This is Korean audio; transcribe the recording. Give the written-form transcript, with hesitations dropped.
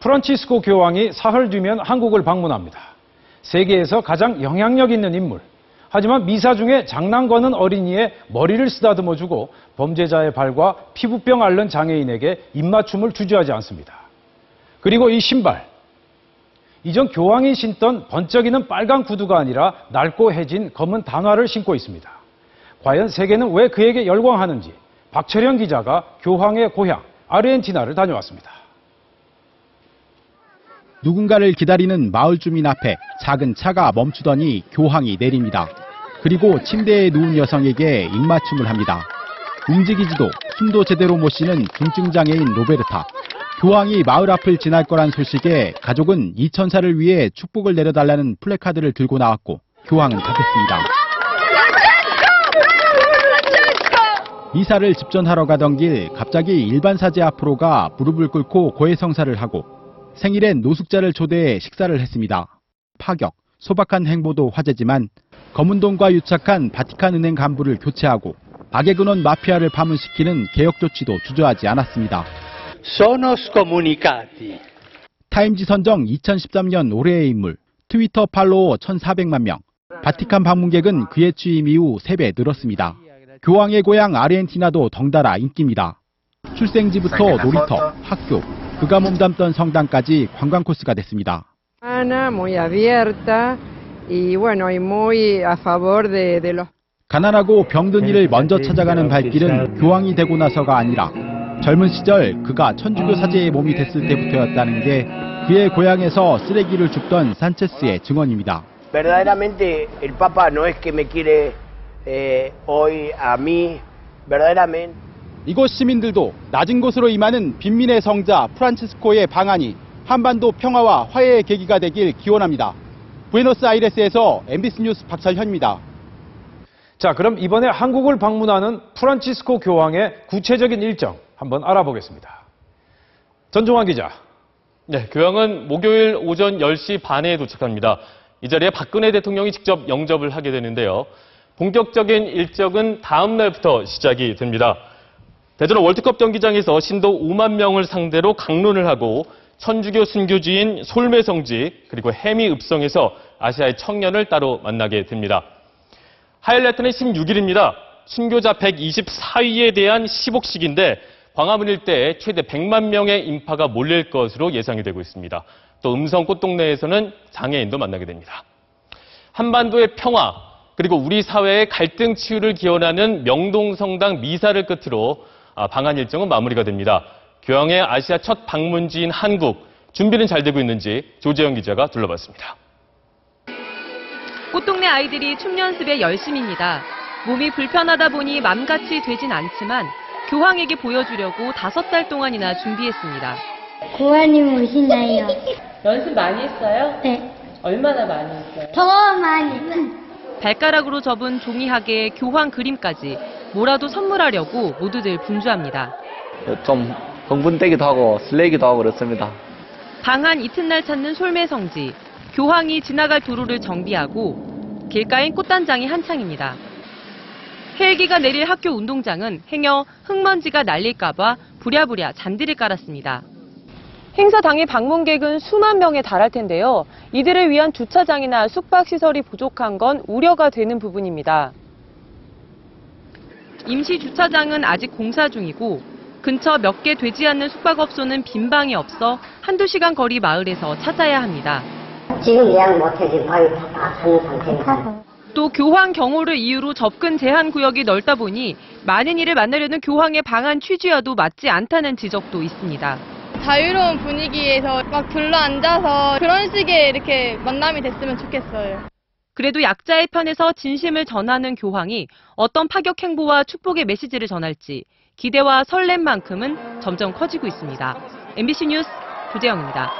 프란치스코 교황이 사흘 뒤면 한국을 방문합니다. 세계에서 가장 영향력 있는 인물. 하지만 미사 중에 장난 거는 어린이의 머리를 쓰다듬어주고 범죄자의 발과 피부병 앓는 장애인에게 입맞춤을 주저하지 않습니다. 그리고 이 신발. 이전 교황이 신던 번쩍이는 빨간 구두가 아니라 낡고 해진 검은 단화를 신고 있습니다. 과연 세계는 왜 그에게 열광하는지 박철현 기자가 교황의 고향 아르헨티나를 다녀왔습니다. 누군가를 기다리는 마을 주민 앞에 작은 차가 멈추더니 교황이 내립니다. 그리고 침대에 누운 여성에게 입맞춤을 합니다. 움직이지도 숨도 제대로 못 쉬는 중증 장애인 로베르타. 교황이 마을 앞을 지날 거란 소식에 가족은 이 천사를 위해 축복을 내려달라는 플래카드를 들고 나왔고 교황은 답했습니다. 미사를 집전하러 가던 길 갑자기 일반 사제 앞으로 가 무릎을 꿇고 고해성사를 하고 생일엔 노숙자를 초대해 식사를 했습니다. 파격, 소박한 행보도 화제지만 검은 돈과 유착한 바티칸 은행 간부를 교체하고 악의 근원 마피아를 파문시키는 개혁 조치도 주저하지 않았습니다. Sono scomunicati. 타임지 선정 2013년 올해의 인물, 트위터 팔로워 1,400만 명, 바티칸 방문객은 그의 취임 이후 3배 늘었습니다. 교황의 고향 아르헨티나도 덩달아 인기입니다. 출생지부터 놀이터, 학교, 그가 몸담던 성당까지 관광 코스가 됐습니다. 가난하고 병든 이를 먼저 찾아가는 발길은 교황이 되고 나서가 아니라 젊은 시절 그가 천주교 사제의 몸이 됐을 때부터였다는 게 그의 고향에서 쓰레기를 줍던 산체스의 증언입니다. Verdaderamente el Papa no es que me quiere hoy a mí, verdaderamente. 이곳 시민들도 낮은 곳으로 임하는 빈민의 성자 프란치스코의 방한이 한반도 평화와 화해의 계기가 되길 기원합니다. 부에노스아이레스에서 MBC 뉴스 박철현입니다. 자, 그럼 이번에 한국을 방문하는 프란치스코 교황의 구체적인 일정 한번 알아보겠습니다. 전종환 기자. 네, 교황은 목요일 오전 10시 반에 도착합니다. 이 자리에 박근혜 대통령이 직접 영접을 하게 되는데요. 본격적인 일정은 다음 날부터 시작이 됩니다. 대전 월드컵 경기장에서 신도 5만 명을 상대로 강론을 하고 천주교 순교지인 솔메성지 그리고 해미읍성에서 아시아의 청년을 따로 만나게 됩니다. 하이라이트는 16일입니다. 순교자 124위에 대한 시복식인데 광화문 일대에 최대 100만 명의 인파가 몰릴 것으로 예상이 되고 있습니다. 또 음성 꽃동네에서는 장애인도 만나게 됩니다. 한반도의 평화 그리고 우리 사회의 갈등 치유를 기원하는 명동성당 미사를 끝으로 방한 일정은 마무리가 됩니다. 교황의 아시아 첫 방문지인 한국, 준비는 잘 되고 있는지 조재영 기자가 둘러봤습니다. 꽃동네 아이들이 춤 연습에 열심입니다. 몸이 불편하다 보니 맘같이 되진 않지만 교황에게 보여주려고 5달 동안이나 준비했습니다. 교황님 오시나요? 연습 많이 했어요? 네. 얼마나 많이 했어요? 더 많이. 발가락으로 접은 종이학에 교황 그림까지 뭐라도 선물하려고 모두들 분주합니다. 좀 흥분되기도 하고 설레기도 하고 그렇습니다. 방한 이튿날 찾는 솔메성지. 교황이 지나갈 도로를 정비하고 길가엔 꽃단장이 한창입니다. 헬기가 내릴 학교 운동장은 행여 흙먼지가 날릴까 봐 부랴부랴 잔디를 깔았습니다. 행사 당일 방문객은 수만 명에 달할 텐데요. 이들을 위한 주차장이나 숙박시설이 부족한 건 우려가 되는 부분입니다. 임시 주차장은 아직 공사 중이고 근처 몇 개 되지 않는 숙박업소는 빈 방이 없어 한두 시간 거리 마을에서 찾아야 합니다. 지금 예약 못해 지금 방이 다 차는 상태입니다. 또 교황 경호를 이유로 접근 제한 구역이 넓다 보니 많은 이를 만나려는 교황의 방한 취지와도 맞지 않다는 지적도 있습니다. 자유로운 분위기에서 막 둘러앉아서 그런 식의 이렇게 만남이 됐으면 좋겠어요. 그래도 약자의 편에서 진심을 전하는 교황이 어떤 파격 행보와 축복의 메시지를 전할지 기대와 설렘만큼은 점점 커지고 있습니다. MBC 뉴스 조재영입니다.